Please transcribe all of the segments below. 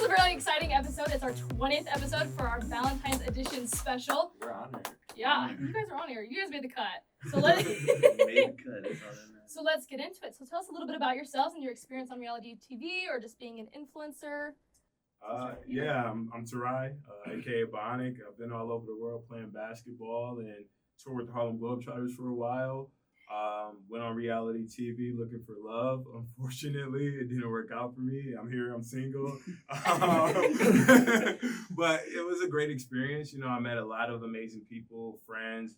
is a really exciting episode. It's our 20th episode for our Valentine's edition special. We're honored. Yeah, you guys are on here. You guys made the cut. So let's Made the cut. That's all that matters. So let's get into it. So tell us a little bit about yourselves and your experience on reality TV or just being an influencer. I'm Tor'i, aka Bionic. I've been all over the world playing basketball and toured with the Harlem Globetrotters for a while. Went on reality TV looking for love. Unfortunately, it didn't work out for me. I'm here, I'm single. But it was a great experience. You know, I met a lot of amazing people, friends,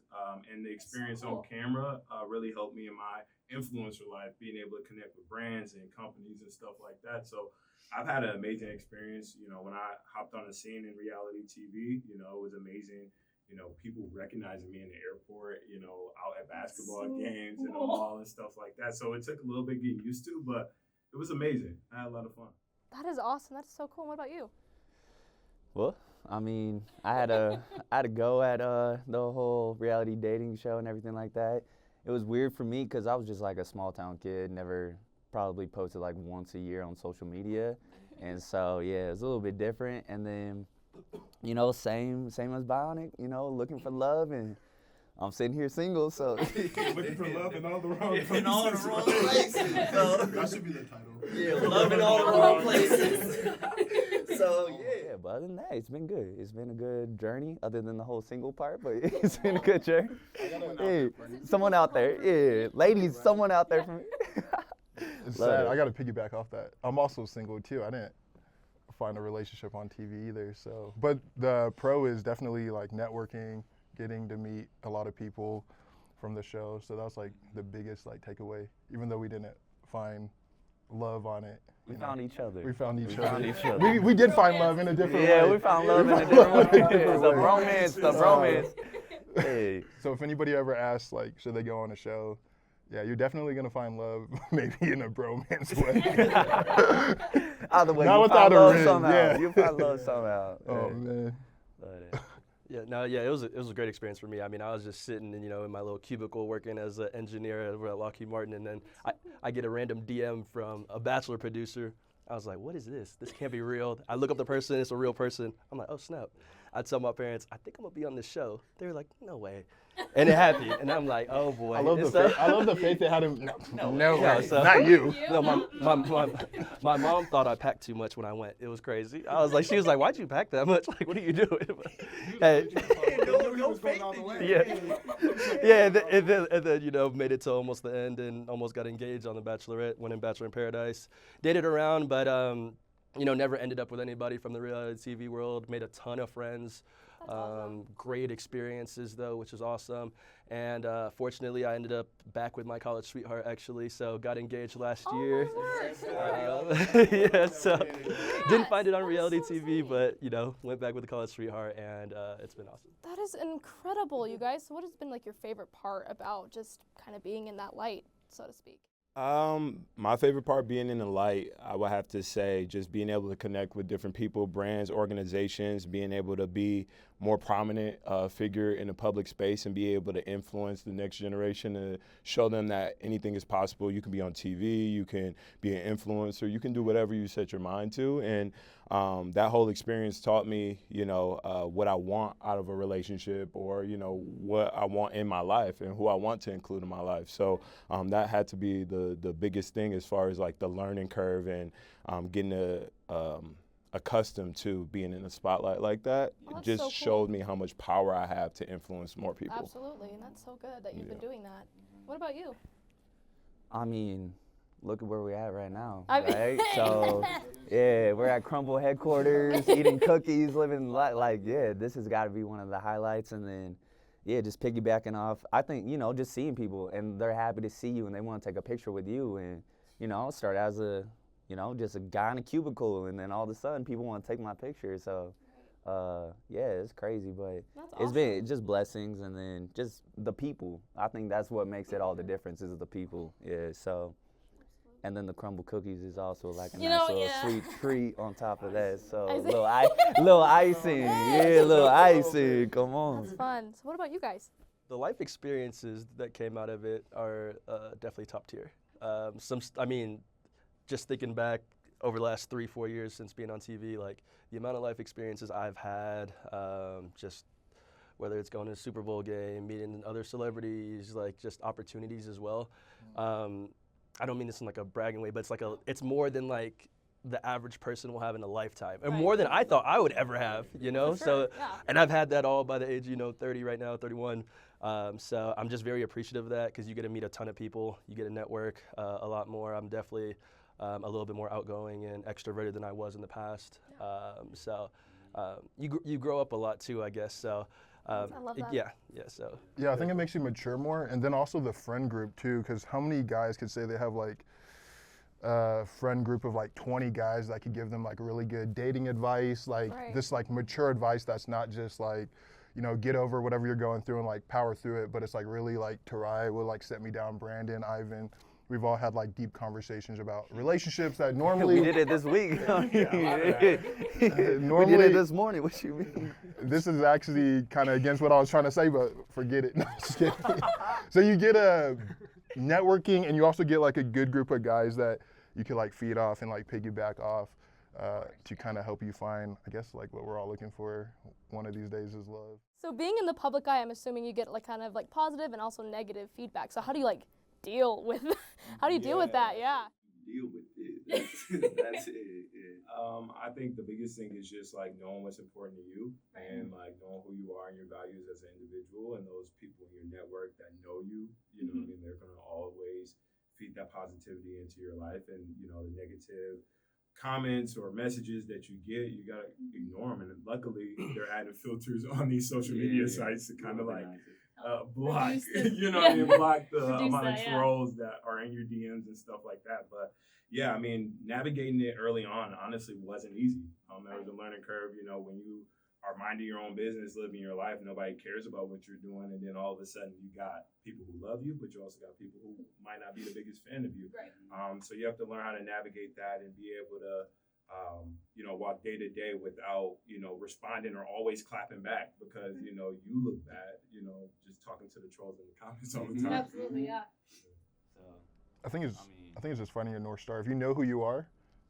and the experience on camera really helped me in my influencer life, being able to connect with brands and companies and stuff like that. So I've had an amazing experience. You know, when I hopped on the scene in reality TV, you know, it was amazing. You know, people recognizing me in the airport, you know, out at basketball games and the mall and stuff like that. So it took a little bit getting used to, but it was amazing. I had a lot of fun. That is awesome. That's so cool. What about you? Well, I mean, I had a go at the whole reality dating show and everything like that. It was weird for me because I was just like a small town kid, never probably posted like once a year on social media. And so, yeah, it was a little bit different. And then, you know, same as Bionic, you know, looking for love, and I'm sitting here single, so. Looking for love in all the wrong places. In all the wrong places. So. That should be the title. Yeah, love in all the wrong places. So, Yeah, but other than that, it's been good. It's been a good journey, other than the whole single part, but it's been a good journey. Hey, someone out there, yeah, ladies, someone out there for me. It's Love sad. it. I got to piggyback off that. I'm also single too. I didn't find a relationship on TV either. So, but the pro is definitely like networking, getting to meet a lot of people from the show. So that was like the biggest like takeaway. Even though we didn't find love on it, We found each other. We found each found other. each other. We did find love in a different way. Yeah, we found love in a different way. The romance, the romance. Hey. So if anybody ever asks like, should they go on a show? Yeah, you're definitely gonna find love, maybe in a bromance way. Either way, Not you without find a love ring, somehow. yeah. You find love somehow. Oh Hey. man. But, It was a great experience for me. I mean, I was just sitting, you know, in my little cubicle working as an engineer over at Lockheed Martin, and then I get a random DM from a Bachelor producer. I was like, what is this? This can't be real. I look up the person, it's a real person. I'm like, oh snap. I tell my parents, I think I'm gonna be on this show. They were like, no way. And it happened. And I'm like, oh boy. I love the faith they had him. No Yeah, way. so- Not you. No, my mom thought I packed too much when I went. It was crazy. I was like, she was like, why'd you pack that much? Like, what are you doing? Hey, and then, you know, made it to almost the end and almost got engaged on The Bachelorette, went in Bachelor in Paradise. Dated around, but, you know, never ended up with anybody from the reality TV world. Made a ton of friends. Awesome. Great experiences though, which is awesome. And fortunately, I ended up back with my college sweetheart actually. So got engaged last year. Yeah, so didn't find it on reality TV, but you know, went back with the college sweetheart, and it's been awesome. That is incredible, you guys. So what has been like your favorite part about just kind of being in that light, so to speak? My favorite part being in the light, I would have to say just being able to connect with different people, brands, organizations, being able to be more prominent figure in the public space and be able to influence the next generation and show them that anything is possible. You can be on TV, you can be an influencer, you can do whatever you set your mind to. And that whole experience taught me, you know, what I want out of a relationship, or, you know, what I want in my life and who I want to include in my life. So that had to be the biggest thing as far as like the learning curve and getting accustomed to being in the spotlight like that. Oh, It just so cool. showed me how much power I have to influence more people. Absolutely, and that's so good that you've been doing that. What about you? I mean, look at where we're at right now, I mean- right? So, yeah, we're at Crumbl headquarters, eating cookies, living like, yeah, this has got to be one of the highlights. And then, yeah, just piggybacking off, I think, you know, just seeing people and they're happy to see you and they want to take a picture with you. And, you know, start as a, you know, just a guy in a cubicle, and then all of a sudden people want to take my picture. So, yeah, it's crazy, but That's it's been awesome. just blessings, and then just the people. I think that's what makes it all the difference is the people. Yeah, so. And then the Crumbl cookies is also like a You nice know, little yeah. sweet treat on top of that. So I see. little icing, yeah, little icing. Come on. That's fun. So what about you guys? The life experiences that came out of it are definitely top tier. I mean, just thinking back over the last 3-4 years since being on TV, like the amount of life experiences I've had, just whether it's going to a Super Bowl game, meeting other celebrities, like just opportunities as well. I don't mean this in like a bragging way, but it's more than like the average person will have in a lifetime, and more than I thought I would ever have, you know? So, and I've had that all by the age, 30 right now, 31. So I'm just very appreciative of that because you get to meet a ton of people, you get to network a lot more. I'm definitely a little bit more outgoing and extroverted than I was in the past. So you grow up a lot too, I guess. So. I love that. So. Yeah, I think it makes you mature more, and then also the friend group too, because how many guys could say they have like a friend group of like 20 guys that could give them like really good dating advice, like this like mature advice that's not just like, get over whatever you're going through and like power through it, but it's like really like Tor'i will like set me down, Brandon, Ivan. We've all had like deep conversations about relationships that normally we did it this week. Normally, we did it this morning. What you mean? This is actually kind of against what I was trying to say, but forget it. No, just kidding. So you get a networking, and you also get like a good group of guys that you can like feed off and like piggyback off to kind of help you find, I guess, like what we're all looking for one of these days is love. So being in the public eye, I'm assuming you get like kind of like positive and also negative feedback. So how do you like deal with deal with that? Yeah. Deal with it. That's it. Yeah. I think the biggest thing is just like knowing what's important to you and like knowing who you are and your values as an individual, and those people in your network that know you, you know what I mean, they're gonna always feed that positivity into your life, and the negative comments or messages that you get, you gotta ignore them. And luckily they're adding filters on these social media sites to kind of like block, block the amount of trolls that are in your DMs and stuff like that. But yeah, I mean, navigating it early on honestly wasn't easy. There was a learning curve, when you are minding your own business, living your life, nobody cares about what you're doing, and then all of a sudden you got people who love you, but you also got people who might not be the biggest fan of you. So you have to learn how to navigate that and be able to walk day to day without, responding or always clapping back because, you look bad, just talking to the trolls in the comments all the time. Absolutely, yeah. I think it's just finding your North Star. If you know who you are,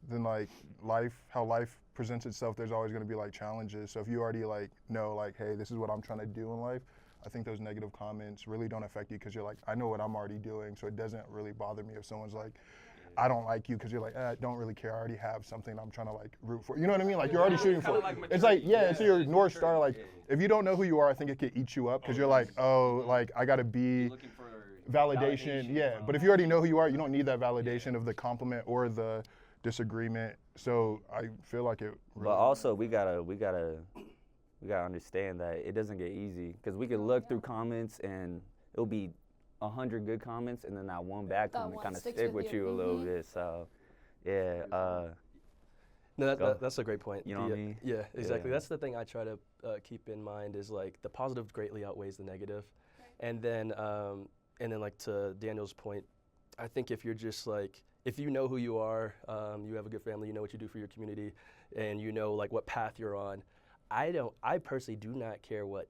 then like how life presents itself, there's always going to be like challenges. So if you already like know like, hey, this is what I'm trying to do in life, I think those negative comments really don't affect you because you're like, I know what I'm already doing, so it doesn't really bother me if someone's like, I don't like you, because you're like, I don't really care. I already have something I'm trying to like root for. You know what I mean? Like you're already shooting for. It's like, it's your North Star. Like if you don't know who you are, I think it could eat you up because you're like, like I got to be validation. Yeah. But if you already know who you are, you don't need that validation of the compliment or the disagreement. So I feel like it. Really, but also we gotta understand that it doesn't get easy because we can look through comments and it'll be 100 good comments and then that one bad comment kind of stick with you a little bit. So yeah. No, that's a great point. You know what I mean? Yeah, exactly. That's the thing I try to keep in mind is like the positive greatly outweighs the negative. And then like to Daniel's point, I think if you're just like, if you know who you are, you have a good family, you know what you do for your community, and you know like what path you're on, I personally do not care what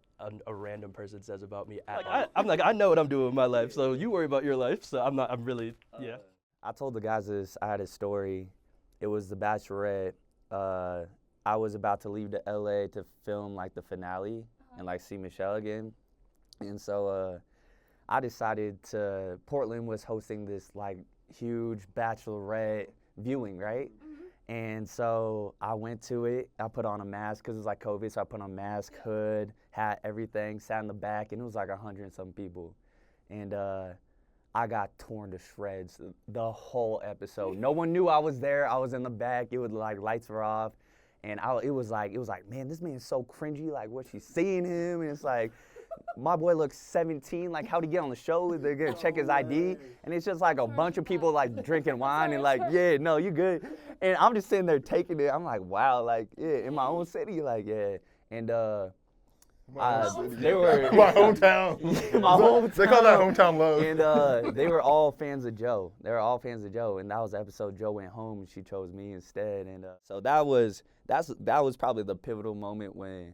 a random person says about me at all. I'm like, I know what I'm doing with my life, so you worry about your life, so I'm really. I told the guys this, I had a story. It was The Bachelorette. I was about to leave to LA to film like the finale and like see Michelle again. And so I decided Portland was hosting this like huge Bachelorette viewing, right? And so I went to it. I put on a mask because it was like COVID, so I put on a mask, hood, hat, everything, sat in the back, and it was like 100 and some people. And I got torn to shreds the whole episode. No one knew I was there. I was in the back. It was like lights were off. And it was like, man, this man is so cringy. Like, what she's seeing him? And it's like, my boy looks 17. Like, how'd he get on the show? They're gonna check his ID. And it's just like a bunch of people like drinking wine and like, yeah, no, you good. And I'm just sitting there taking it. I'm like, wow, like, yeah, in my own city, like, yeah. And they were my hometown. My hometown. They call that hometown love. And they were all fans of Joe. And that was the episode Joe went home and she chose me instead. And so that was probably the pivotal moment when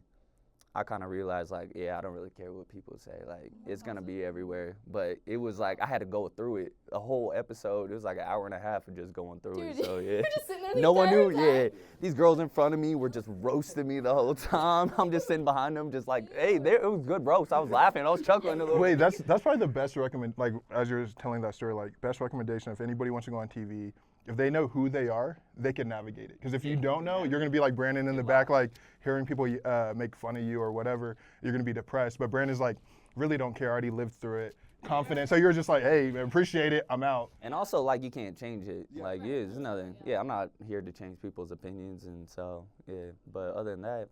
I kind of realized like, yeah, I don't really care what people say. Like, it's gonna be everywhere. But it was like I had to go through it. A whole episode. It was like an hour and a half of just going through it. Dude, So yeah. you're just sitting there the No one entire knew. time? Yeah, these girls in front of me were just roasting me the whole time. I'm just sitting behind them, just like, hey, it was good roast. I was laughing. I was chuckling a little. Wait, that's probably the best like as you're telling that story, like best recommendation if anybody wants to go on TV, if they know who they are, they can navigate it. Because if you don't know, you're gonna be like Brandon in the back, like hearing people make fun of you or whatever. You're gonna be depressed. But Brandon's like, really don't care. I already lived through it. Confident. So you're just like, hey, appreciate it. I'm out. And also, like, you can't change it. Like, yeah, there's nothing. Yeah, I'm not here to change people's opinions, and so, yeah. But other than that,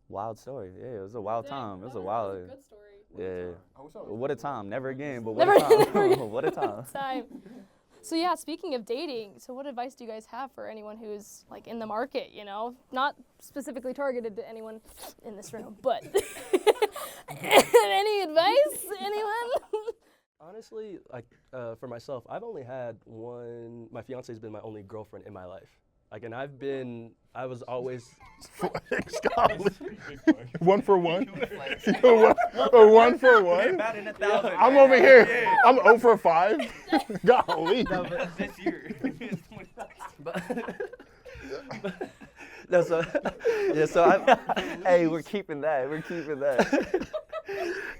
wild story. Yeah, it was a wild time. It was a wild. Good story. Yeah. What a time. Never again, but Never what a again, never time. again. What a time. Time. So yeah, speaking of dating, so what advice do you guys have for anyone who's like in the market, you know? Not specifically targeted to anyone in this room, but any advice, anyone? Honestly, like for myself, I've only had one. My fiance's been my only girlfriend in my life. Like, and I was always. One for one? One for one? I'm over here. I'm 0 for 5. Golly. This year. No, so yeah, so Hey, we're keeping that. We're keeping that.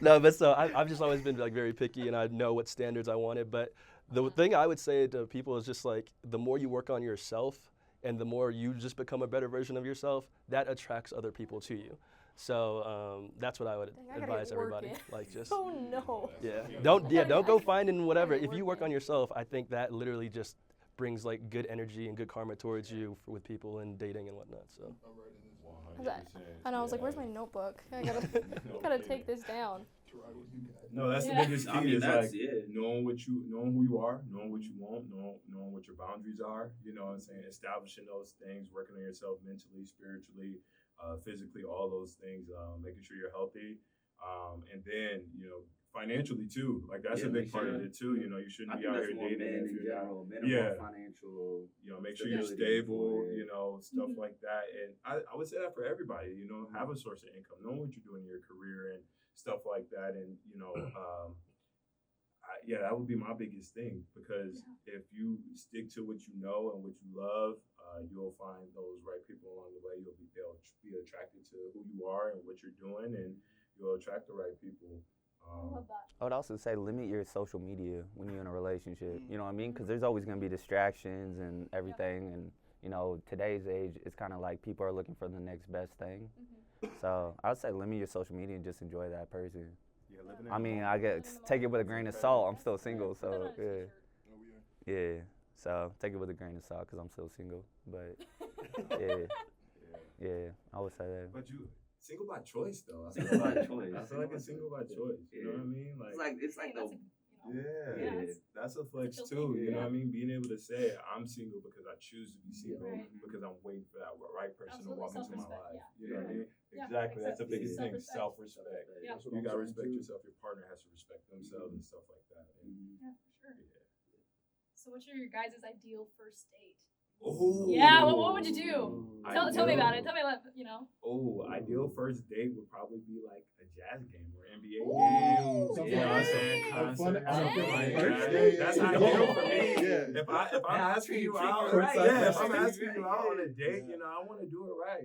no, but so I've just always been like very picky, and I know what standards I wanted. But the thing I would say to people is just like the more you work on yourself, and the more you just become a better version of yourself, that attracts other people to you. So that's what I would I gotta advise get work everybody. in. Like just Oh no. don't go finding whatever. gotta If you work work on yourself, I think that literally just brings like good energy and good karma towards you with people and dating and whatnot. So. I know, I was like, where's my notebook? I gotta take this down. No, that's the biggest key. I mean, is that's like it. knowing who you are, knowing what you want, knowing what your boundaries are. You know what I'm saying? Establishing those things, working on yourself mentally, spiritually, physically, all those things. Making sure you're healthy, and then financially too. Like that's a big part of it too. You know, you shouldn't be out here dating if you're not. Financial. Make sure you're stable. Stuff like that. And I would say that for everybody. Have a source of income, know what you're doing in your career and stuff like that. And that would be my biggest thing, because if you stick to what you know and what you love, you'll find those right people along the way. They'll be attracted to who you are and what you're doing, and you'll attract the right people. I love that. I would also say limit your social media when you're in a relationship. You know what I mean? Because there's always going to be distractions and everything. And, today's age, it's kind of like people are looking for the next best thing. So I would say limit your social media and just enjoy that person. I mean, take it with a grain of salt. I'm still single, so yeah. So take it with a grain of salt because I'm still single. But yeah, I would say that. But you single by choice though. Single by choice. I feel like it's single by choice. You know what I mean? It's like the that's a flex too. You know what I mean? Being able to say I'm single because I choose to be single, because I'm waiting for that right person to walk into my life. You know what I mean? Exactly. That's the biggest thing. Self-respect. You gotta respect yourself. Your partner has to respect themselves and stuff like that. Yeah, for sure. So what's your guys' ideal first date? Oh. Yeah, what would you do? Tell me about it. Tell me about, Ideal first date would probably be like a jazz game or NBA Ooh, game. You know what I'm saying? Concert, something like that. That's ideal for me. If I'm asking you out, if I'm asking you out on a date, I want to do it right.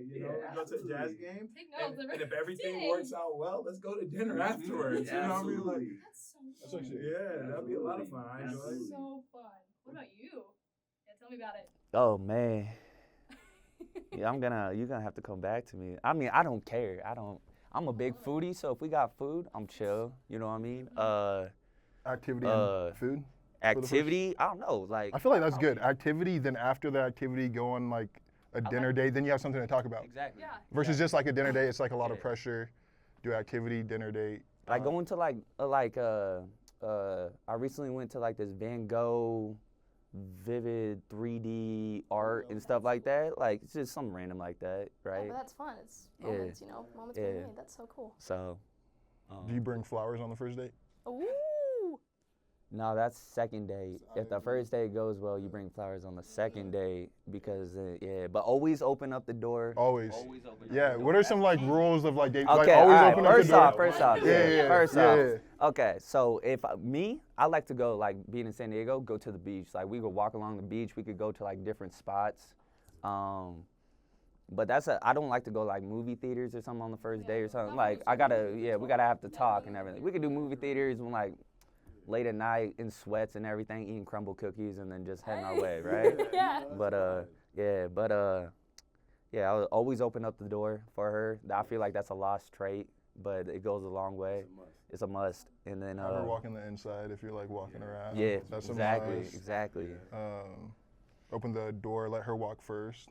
Go to a jazz game, Take notes. and if everything works out well, let's go to dinner afterwards. You know what I mean? Like, That's so fun. that'd be a lot of fun. I enjoy it. So fun. What about you? Yeah, tell me about it. Oh man. Yeah, you're gonna have to come back to me. I mean, I don't care. I'm a big foodie, so if we got food, I'm chill. You know what I mean? Activity and food? Activity, I don't know. Like, I feel like that's good. Activity, then after the activity, go on like a dinner date, then you have something to talk about. Exactly. Yeah. Versus just like a dinner date, it's like a lot of pressure. Do activity, dinner date. Like going to I recently went to like this Van Gogh vivid 3D art and stuff like that. Like it's just something random like that, right? But that's fun. It's moments, moments being made. That's so cool. So. Do you bring flowers on the first date? Ooh. No, that's second date. If the first date goes well, you bring flowers on the second date because, yeah. But always open up the door. Always. Always open up Yeah. the door. What are some like rules of like date? Like Okay, always all right. open up First the door. off, first off. First off. Yeah. Okay, so if I like to go, like being in San Diego, go to the beach. Like we could walk along the beach. We could go to like different spots. But I don't like to go like movie theaters or something on the first day or something. Like we gotta have to talk and everything. We could do movie theaters when like late at night in sweats and everything, eating Crumbl cookies and then just heading our way, right? Yeah. But I would always open up the door for her. I feel like that's a lost trait, but it goes a long way. It's a must. And then Have her walking the inside if you're like walking around. yeah, That's exactly, a must. exactly. Open the door, let her walk first.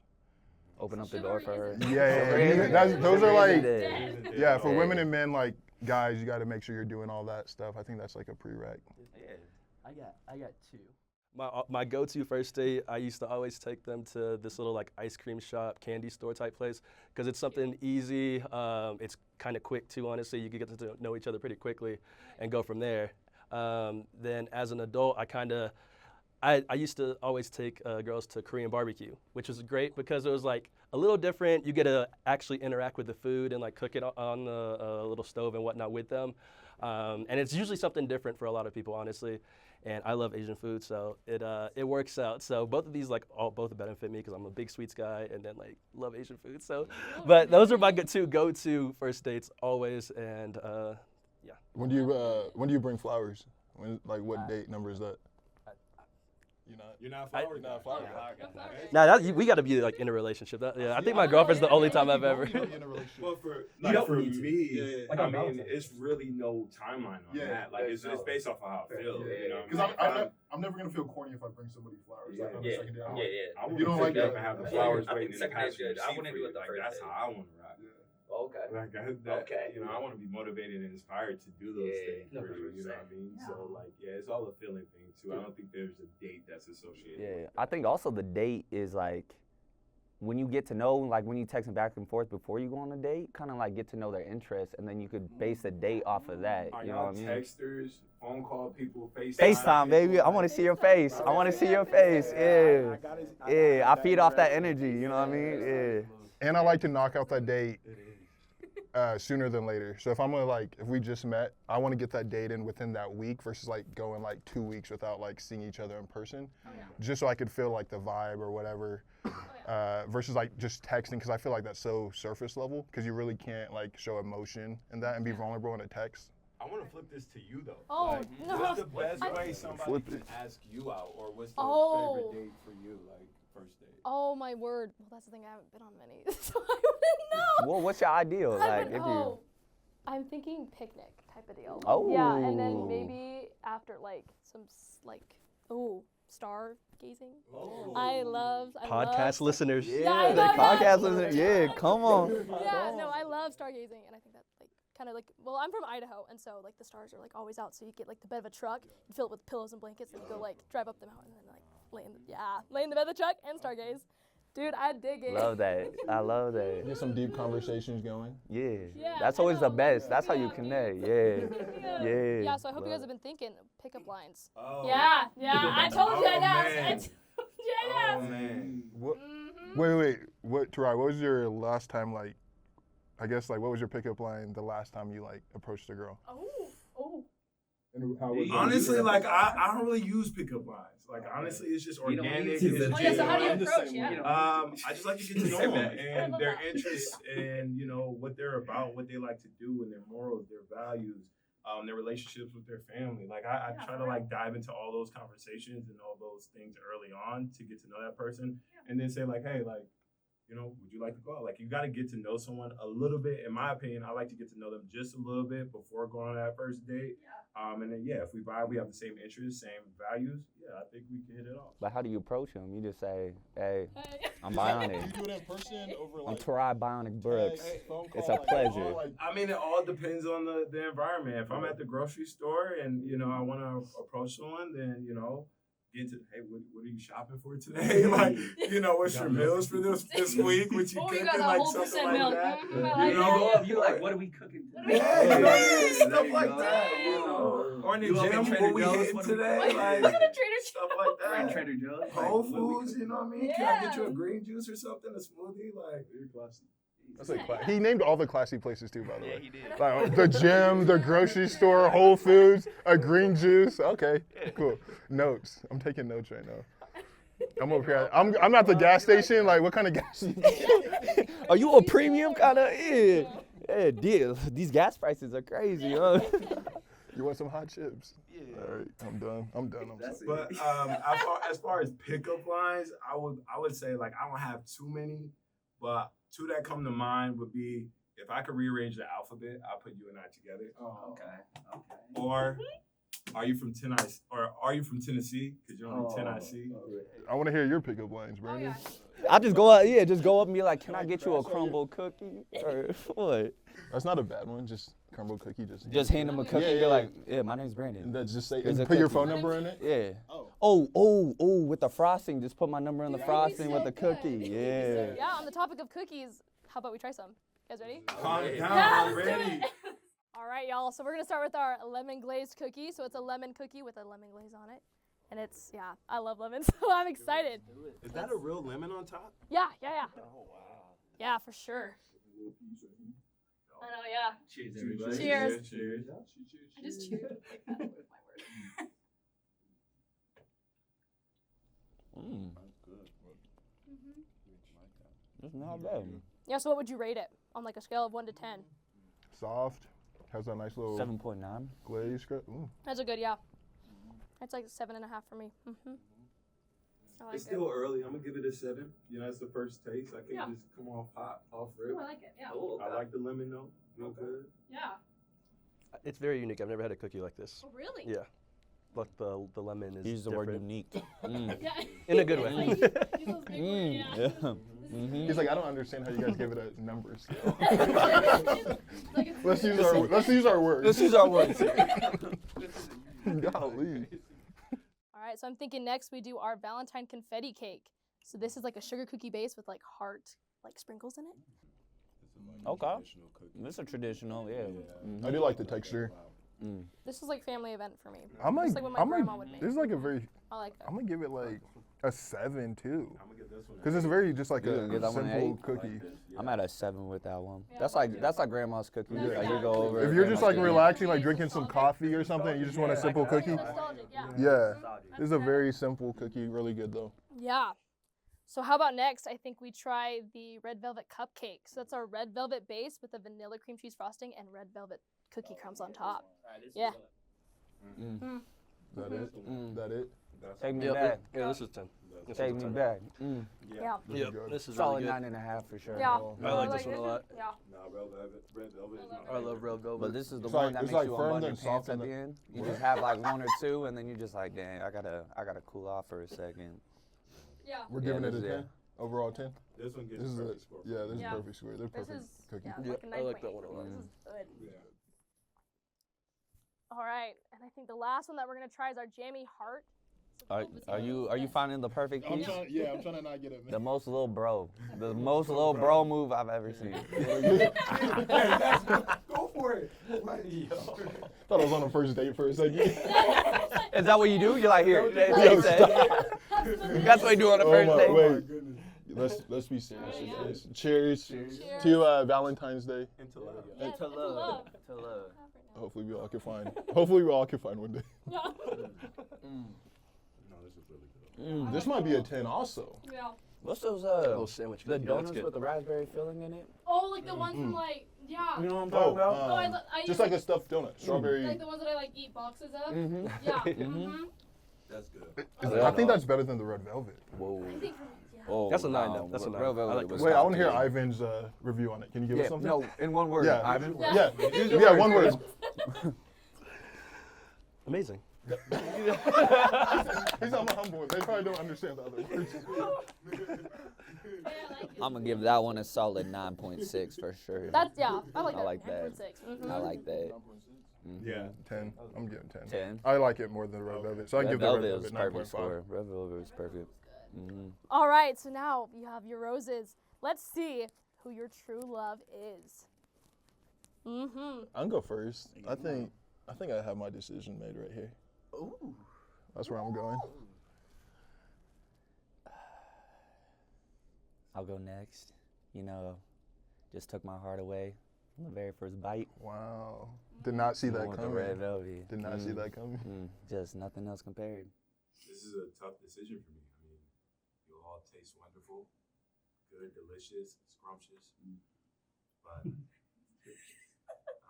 Open up the door for her. Yeah. Those are like, yeah, for Yeah. women and men, like guys, you got to make sure you're doing all that stuff. I think that's like a prereq. I got two. My go-to first date, I used to always take them to this little like ice cream shop, candy store type place, because it's something easy. It's kind of quick too, honestly. You can get to know each other pretty quickly and go from there. Then as an adult, I used to always take girls to Korean barbecue, which was great because it was like a little different. You get to actually interact with the food and like cook it on the little stove and whatnot with them. And it's usually something different for a lot of people, honestly. And I love Asian food, so it works out. So both of these both benefit me because I'm a big sweets guy and then like love Asian food. So, but those are my two go-to first dates always. And yeah. When do you bring flowers? What date number is that? You're not flower. Not flower. Now we got to be like in a relationship. I think my girlfriend's the only time I've ever. Well, for me, me, Like I mean, it's really no timeline on that. Like it's based off of how I feel. You know, Because I'm never gonna feel corny if I bring somebody flowers. Like on the second day. I You don't like that? and have the flowers I think waiting in the second day's passenger good. I seat wouldn't for do you. it the Like first that's day. how I want to rock. Okay. Like Okay. I want to be motivated and inspired to do those things No, for you. You know 100%. what I mean? So like, it's all a feeling thing too. I don't think there's a date that's associated. Yeah, with I think also the date is like when you get to know, like when you texting back and forth before you go on a date, kind of like get to know their interests, and then you could base the date off of that. Are You know y'all what I mean? texters, phone call people, FaceTime? FaceTime, baby. I want to see your face. I want to see your face. Yeah. Yeah, I feed off that energy. You know what I mean? Yeah. And I like to knock out that date sooner than later. So if we just met, I want to get that date in within that week versus like going like 2 weeks without like seeing each other in person, just so I could feel like the vibe or whatever, versus like just texting, because I feel like that's so surface level, because you really can't like show emotion in that and be vulnerable in a text. I want to flip this to you though. Oh, no. What's the best way somebody Flip can it. ask you out, or what's the Oh. favorite date for you, like first date? Oh my word. Well, that's the thing. I haven't been on many, so I wouldn't know. Well, what's your ideal? Like, if you. I'm thinking picnic type of deal. Oh. Yeah, and then maybe after like stargazing. I love Podcast listeners. Yeah, I the know, podcast listener. Yeah, come on. Yeah, no, I love stargazing, and I think that like kind of like, well, I'm from Idaho, and so like the stars are like always out, so you get like the bed of a truck, you fill it with pillows and blankets, and you go like drive up the mountain and then like lay in the bed of the truck and stargaze. Dude, I dig it. Love that. I love that. Get some deep conversations going. Yeah. Yeah, That's I always the know. best. That's how you Yeah. connect. Yeah. Yeah. Yeah, so I hope you Love guys have been thinking pickup lines. Oh. Yeah, I told you I'd ask. man. I told you I'd ask. Oh man. What? Mm-hmm. Wait. Tor'i, what was your last time like? I guess like what was your pickup line the last time you like approached a girl? Oh. And how was Honestly, like I don't really use pickup lines. Like honestly, it's just You don't organic. need It's to. just Oh yeah, so how do you I'm the approach? same Yeah. way. I just like to get to know Same them way. and I their love that. interests and what they're about, what they like to do, and their morals, their values, their relationships with their family. Like I try to like dive into all those conversations and all those things early on to get to know that person, and then say like, hey, like, would you like to go out? Like you got to get to know someone a little bit. In my opinion, I like to get to know them just a little bit before going on that first date. And then if we vibe, we have the same interests, same values. Yeah, I think we can hit it off. But how do you approach him? You just say, hey, Hey. I'm Do Bionic. you do it in person over I'm like Tor'i Bionic Brooks. phone It's call, a like, pleasure. all, like, I mean, it all depends on the environment. If I'm at the grocery store and I want to approach someone, then get to, hey, what are you shopping for today? Like, you know, what's your meals for this week? What you Oh, cooking? you got that Like whole something percent like milk. that. I like You know, that. You like, what are we cooking today? yeah, you know what I mean? Yes. Stuff There you like go. that. You know, or in the You up in gym, Trader what we Joe's? hitting What are we- today? Look Like at Trader stuff like We're in that. Trader Joe's. Whole Like, what are we- Foods, you know what I mean? Can I get you a green juice or something? A smoothie? Like, you're classy. That's like he named all the classy places too, by the Yeah, way. he did. Like the gym, the grocery store, Whole Foods, a green juice. Okay, cool. Notes. I'm taking notes right now. I'm over here. I'm at the gas station. Like, what kind of gas? Are you a premium kind of? Yeah, deal. These gas prices are crazy, huh? You want some hot chips? Yeah. All right, I'm done. I'm done. That's it. But as far as pickup lines, I would say like I don't have too many, but two that come to mind would be if I could rearrange the alphabet, I'll put you and I together. Okay. Or are you from Tennessee? Or are you from Tennessee? Because you're only Tennessee. I want to hear your pickup lines, Oh, Brandon. yeah. I just go out, just go up and be like, can I get you a Crumbl cookie or what? That's not a bad one. Just Crumbl cookie. Just Hand them a cookie. Yeah, and yeah, be yeah. like, yeah, my name's Brandon. That's just say There's and a put your cookie. phone number in it. Yeah. Oh, with the frosting. Just put my number on the Dude, frosting with so the good. cookie. Yeah. Yeah, on the topic of cookies, how about we try some? You guys ready? Calm down, Yeah, I'm let's do ready. it. All right, y'all. So we're gonna start with our lemon glazed cookie. So it's a lemon cookie with a lemon glaze on it, and it's I love lemon, so I'm excited. Is that a real lemon on top? Yeah. Oh wow. Yeah, for sure. I know. Yeah. Cheers, everybody. Cheers. Cheers. I just cheered like that with my word. It's not bad. Yeah. So what would you rate it on like a scale of 1 to 10? Soft. Has a nice little 7.9. glaze. Ooh. That's a good That's like 7.5 for me. I like It's it. still early. I'm gonna give it a 7. You know, it's the first taste. I can't Yeah. just come off hot, off rip. Oh, I like it. Yeah. Oh, I like the lemon though. Real good. Yeah. It's very unique. I've never had a cookie like this. Oh, really? Yeah. But the lemon is Use the word different. unique. Yeah. In a good way. Use those big words, yeah. Mm-hmm. He's like, I don't understand how you guys give it a number scale. Like it's Let's use our words. Let's use our words. Golly. All right. So I'm thinking next we do our Valentine confetti cake. So this is like a sugar cookie base with like heart like sprinkles in it. Okay. This is a traditional, yeah. I do like the texture. This is like family event for me. I'm like, Just like what my grandma would make. this is like a very, I like that. I'm gonna give it like a 7 too. I'm gonna give this one. Cause it's very just like You a gonna give that one an simple 8? cookie. I'm at a 7 with that one. Yeah, That's mine like too. grandma's cookie. Yeah. Like you go over. If you're just like grandma's relaxing, like drinking some coffee or something, you just want a simple cookie. Nostalgic, yeah. Yeah, this is a very simple cookie, really good though. Yeah. So how about next? I think we try the red velvet cupcake. So that's our red velvet base with a vanilla cream cheese frosting and red velvet cookie crumbs on top. Yeah. Mm. That it? Mm. That it? Take me Yeah, back. yeah, this is 10. This Take is me 10. back. Yeah. Yep, this is Solid really good. 9.5 for sure. Yeah. I like this one a lot. Yeah. Nah, red velvet is my I love red velvet. But this is the It's one like- that it's makes like you firm unbutton your then soft pants at in the the- end. You just have like 1 or 2, and then you just like, dang, I gotta cool off for a second. Yeah. We're Yeah, giving it a this is- 10. Overall 10. This one gets This is a perfect score. yeah. This is Yeah. perfect square. They're This perfect is cookie. yeah, Yeah, like a I like 9.8. that one a lot. This is good. Yeah. All right, and I think the last one that we're gonna try is our jammy heart. Are you finding the perfect piece? I'm trying to not get it. The most little bro. The most little bro move I've ever seen. Go for it. Thought I was on a first date for a second. Is that what you do? You're like, here. Yo, That's what you do on the first my, date. wait. Let's be serious. Cheers. To Valentine's Day. Into love. Yeah, to love. To love. Hopefully we all can find. Hopefully we all can find one day. Yeah. No, this is really good. This might be a 10 also. Yeah. What's those little sandwich the cookie. Yeah, that's donuts good. with the raspberry filling in it? Oh, like the ones from like yeah. You know what I'm Oh, talking about? Oh, I just used like a stuffed donut. Strawberry. like the ones that I like eat boxes of. Mhm. Yeah. Mhm. That's good. I think that's better than the red velvet. Whoa. I think from Oh, That's a 9 though. That's a 9. Real velvet I like was this. Wait, I top want to hear tier. Ivan's review on it. Can you give us Yeah, something? no, in one word. Yeah. Ivan. Yeah. Yeah, one word. Amazing. He's I'm a humble one. They probably don't understand the other words. I'm gonna give that one a solid 9.6 for sure. That's I like I that. like that. 9.6. I like that. Yeah. 10. I'm giving 10. 10. I like it more than the red velvet, so I Red give the red Velvet was velvet perfect 9.5. score. Red Velvet was perfect. All right, so now you have your roses. Let's see who your true love is. I'll go first. I think I have my decision made right here. Ooh. That's where I'm going. I'll go next. You know, just took my heart away from the very first bite. Wow. Did not see that With the coming. Red Velvet. Did not see that coming. Just nothing else compared. This is a tough decision for me. I mean, you all taste wonderful, good, delicious, scrumptious. But I'm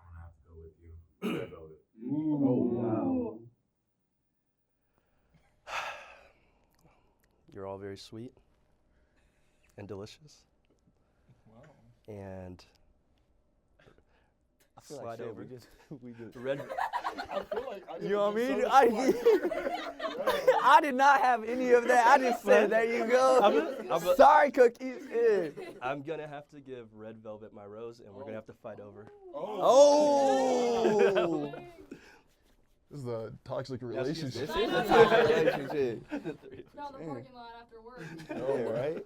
gonna have to go with you, red velvet. Wow. You're all very sweet and delicious. Wow. And I feel slide like shit, over. we just Red. I feel like I You know what I mean? I I did not have any of that. I just said, there you go. Sorry, Cookies. Yeah. I'm gonna have to give Red Velvet my rose, and we're gonna have to fight over. Oh. This is a toxic This relationship. is a toxic relationship. Now in the parking lot after work. Yeah, right?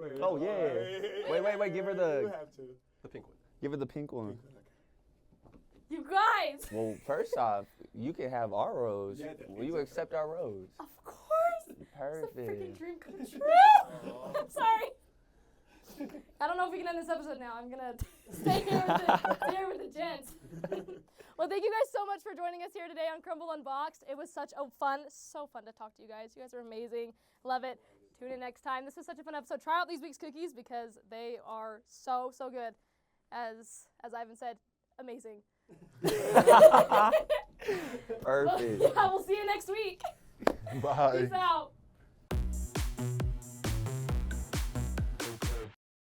Wait. Oh, yeah. Wait, give her the The pink one. give her the pink one. You guys! Well, first off, you can have our rose. Yeah, Will you accept our rose? Of course! It's a Perfect. freaking dream come true! I'm sorry. I don't know if we can end this episode now. I'm gonna stay here with the gents. Well, thank you guys so much for joining us here today on Crumbl Unboxed. It was such a so fun to talk to you guys. You guys are amazing. Love it. Tune in next time. This was such a fun episode. Try out these week's cookies because they are so good. As Ivan said, amazing. Perfect. Yeah, we'll see you next week. Bye. Peace out.